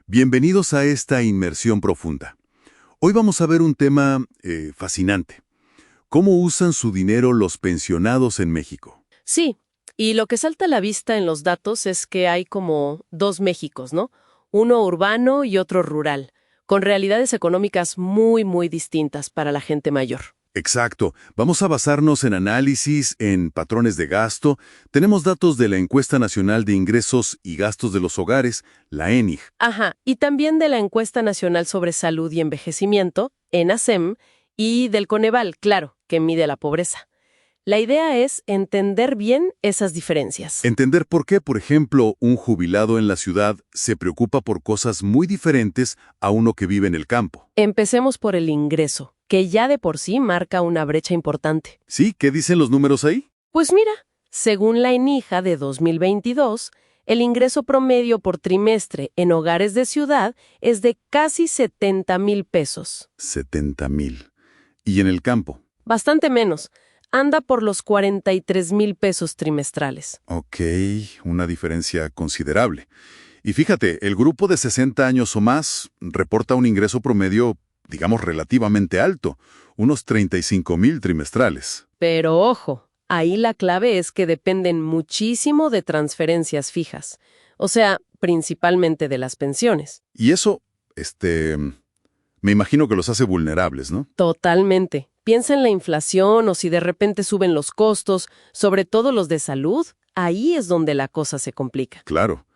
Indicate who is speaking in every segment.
Speaker 1: Bienvenidos a esta inmersión profunda. Hoy vamos a ver un tema fascinante. ¿Cómo usan su dinero los pensionados en México?
Speaker 2: Sí, y lo que salta a la vista en los datos es que hay como dos Méxicos, ¿no? Uno urbano y otro rural, con realidades económicas muy, muy distintas para la gente mayor.
Speaker 1: Exacto. Vamos a basarnos en análisis, en patrones de gasto. Tenemos datos de la Encuesta Nacional de Ingresos y Gastos de los Hogares, la ENIG.
Speaker 2: Ajá, y también de la Encuesta Nacional sobre Salud y Envejecimiento, ENASEM, y del Coneval, claro, que mide la pobreza. La idea es entender bien esas diferencias.
Speaker 1: Entender por qué, por ejemplo, un jubilado en la ciudad se preocupa por cosas muy diferentes a uno que vive en el campo.
Speaker 2: Empecemos por el ingreso, que ya de por sí marca una brecha importante.
Speaker 1: ¿Sí? ¿Qué dicen los números ahí?
Speaker 2: Pues mira, según la ENIJA de 2022, el ingreso promedio por trimestre en hogares de ciudad es de casi 70,000 pesos.
Speaker 1: 70,000. ¿Y en el campo?
Speaker 2: Bastante menos. Anda por los 43,000 pesos trimestrales.
Speaker 1: Ok, una diferencia considerable. Y fíjate, el grupo de 60 años o más reporta un ingreso promedio, digamos, relativamente alto, unos 35,000 trimestrales.
Speaker 2: Pero ojo, ahí la clave es que dependen muchísimo de transferencias fijas. O sea, principalmente de las pensiones.
Speaker 1: Y eso, me imagino que los hace vulnerables, ¿no?
Speaker 2: Totalmente. Piensa en la inflación o si de repente suben los costos, sobre todo los de salud, ahí es donde la cosa se complica.
Speaker 1: Claro.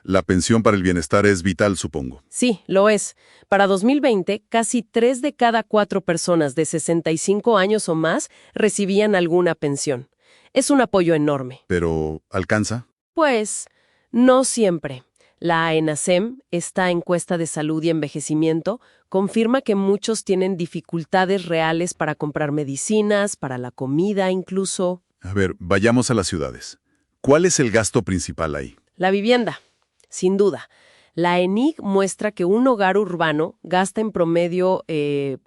Speaker 1: La pensión para el bienestar es vital, supongo.
Speaker 2: Sí, lo es. Para 2020, casi 3 de cada 4 personas de 65 años o más recibían alguna pensión. Es un apoyo enorme.
Speaker 1: ¿Pero alcanza?
Speaker 2: Pues, no siempre. La ENASEM, esta encuesta de salud y envejecimiento, confirma que muchos tienen dificultades reales para comprar medicinas, para la comida incluso.
Speaker 1: A ver, vayamos a las ciudades. ¿Cuál es el gasto principal ahí?
Speaker 2: La vivienda, sin duda. La ENIG muestra que un hogar urbano gasta en promedio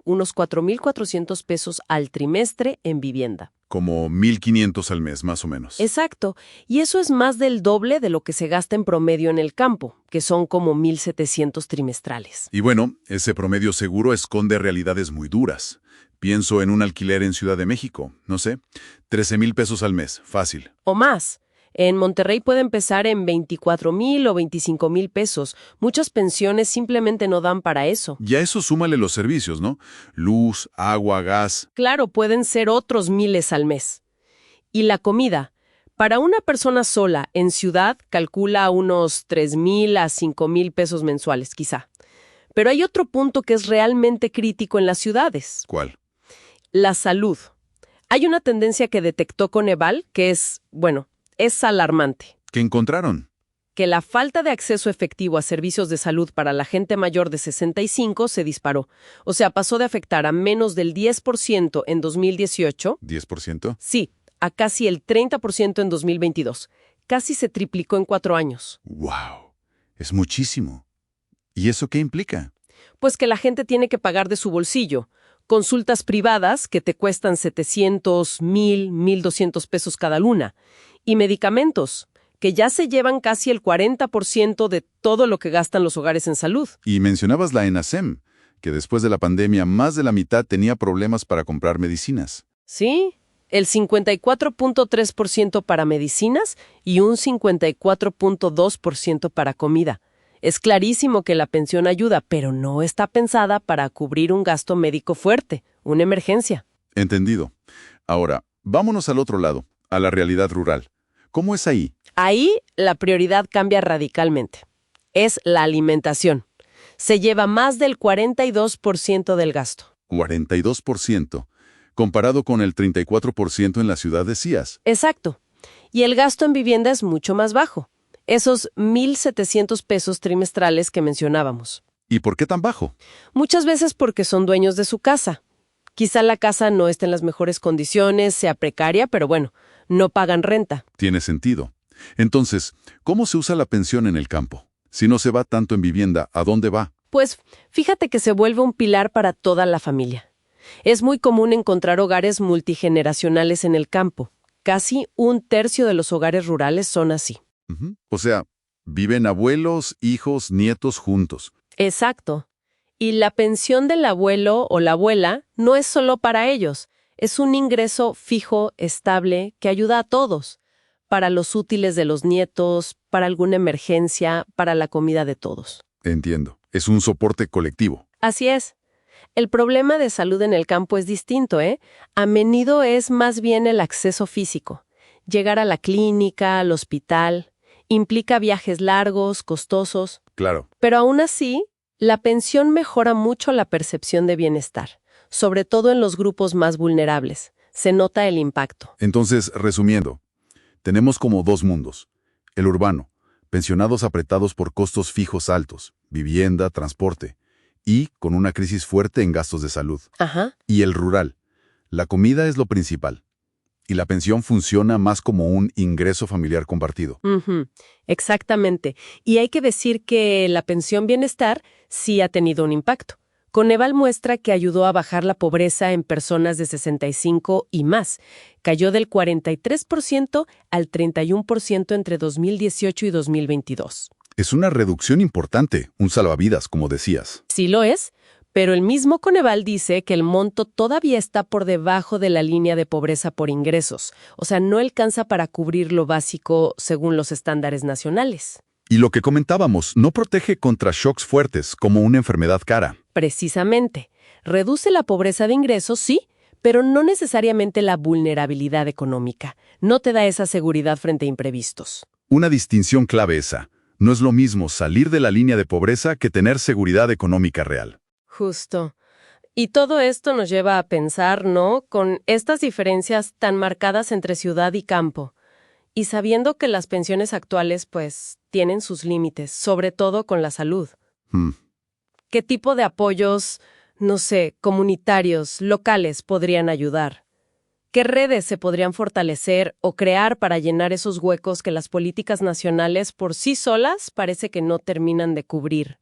Speaker 2: unos 4,400 pesos al trimestre en vivienda.
Speaker 1: Como 1,500 al mes, más o menos.
Speaker 2: Exacto, y eso es más del doble de lo que se gasta en promedio en el campo, que son como 1,700 trimestrales.
Speaker 1: Y bueno, ese promedio seguro esconde realidades muy duras. Pienso en un alquiler en Ciudad de México, no sé, 13,000 pesos al mes, fácil.
Speaker 2: O más. En Monterrey puede empezar en 24,000 o 25,000 pesos. Muchas pensiones simplemente no dan para eso.
Speaker 1: Y a eso súmale los servicios, ¿no? Luz, agua, gas.
Speaker 2: Claro, pueden ser otros miles al mes. Y la comida. Para una persona sola en ciudad calcula unos 3,000 a 5,000 pesos mensuales, quizá. Pero hay otro punto que es realmente crítico en las ciudades.
Speaker 1: ¿Cuál?
Speaker 2: La salud. Hay una tendencia que detectó Coneval que es alarmante.
Speaker 1: ¿Qué encontraron?
Speaker 2: Que la falta de acceso efectivo a servicios de salud para la gente mayor de 65 se disparó. O sea, pasó de afectar a menos del 10% en 2018.
Speaker 1: ¿10%?
Speaker 2: Sí, a casi el 30% en 2022. Casi se triplicó en 4 años.
Speaker 1: ¡Wow! Es muchísimo. ¿Y eso qué implica?
Speaker 2: Pues que la gente tiene que pagar de su bolsillo. Consultas privadas que te cuestan 700, 1,200 pesos cada una. Y medicamentos, que ya se llevan casi el 40% de todo lo que gastan los hogares en salud.
Speaker 1: Y mencionabas la ENASEM, que después de la pandemia más de la mitad tenía problemas para comprar medicinas.
Speaker 2: Sí, el 54,3% para medicinas y un 54,2% para comida. Es clarísimo que la pensión ayuda, pero no está pensada para cubrir un gasto médico fuerte, una emergencia.
Speaker 1: Entendido. Ahora, vámonos al otro lado, a la realidad rural. ¿Cómo es ahí?
Speaker 2: Ahí la prioridad cambia radicalmente. Es la alimentación. Se lleva más del 42% del gasto.
Speaker 1: 42%, comparado con el 34% en la ciudad, decías.
Speaker 2: Exacto. Y el gasto en vivienda es mucho más bajo. Esos 1,700 pesos trimestrales que mencionábamos.
Speaker 1: ¿Y por qué tan bajo?
Speaker 2: Muchas veces porque son dueños de su casa. Quizá la casa no esté en las mejores condiciones, sea precaria, pero bueno, no pagan renta.
Speaker 1: Tiene sentido. Entonces, ¿cómo se usa la pensión en el campo? Si no se va tanto en vivienda, ¿a dónde va?
Speaker 2: Pues fíjate que se vuelve un pilar para toda la familia. Es muy común encontrar hogares multigeneracionales en el campo. Casi 1/3 de los hogares rurales son así.
Speaker 1: O sea, Viven abuelos, hijos, nietos juntos.
Speaker 2: Exacto. Y la pensión del abuelo o la abuela no es solo para ellos, es un ingreso fijo, estable, que ayuda a todos, para los útiles de los nietos, para alguna emergencia, para la comida de todos.
Speaker 1: Entiendo. Es un soporte colectivo.
Speaker 2: Así es. El problema de salud en el campo es distinto, ¿eh? A menudo es más bien el acceso físico. Llegar a la clínica, al hospital, implica viajes largos, costosos.
Speaker 1: Claro.
Speaker 2: Pero aún así, la pensión mejora mucho la percepción de bienestar, sobre todo en los grupos más vulnerables. Se nota el impacto.
Speaker 1: Entonces, resumiendo, tenemos como dos mundos. El urbano, pensionados apretados por costos fijos altos, vivienda, transporte, y con una crisis fuerte en gastos de salud.
Speaker 2: Ajá.
Speaker 1: Y el rural, la comida es lo principal. Y la pensión funciona más como un ingreso familiar compartido.
Speaker 2: Ujú, exactamente. Y hay que decir que la pensión bienestar sí ha tenido un impacto. Coneval muestra que ayudó a bajar la pobreza en personas de 65 y más. Cayó del 43% al 31% entre 2018 y 2022.
Speaker 1: Es una reducción importante, un salvavidas, como decías.
Speaker 2: Sí lo es, pero el mismo Coneval dice que el monto todavía está por debajo de la línea de pobreza por ingresos. O sea, no alcanza para cubrir lo básico según los estándares nacionales.
Speaker 1: Y lo que comentábamos, no protege contra shocks fuertes, como una enfermedad cara.
Speaker 2: Precisamente. Reduce la pobreza de ingresos, sí, pero no necesariamente la vulnerabilidad económica. No te da esa seguridad frente a imprevistos.
Speaker 1: Una distinción clave esa. No es lo mismo salir de la línea de pobreza que tener seguridad económica real.
Speaker 2: Justo. Y todo esto nos lleva a pensar, ¿no?, con estas diferencias tan marcadas entre ciudad y campo. Y sabiendo que las pensiones actuales, pues, tienen sus límites, sobre todo con la salud. ¿Qué tipo de apoyos, no sé, comunitarios, locales podrían ayudar? ¿Qué redes se podrían fortalecer o crear para llenar esos huecos que las políticas nacionales por sí solas parece que no terminan de cubrir?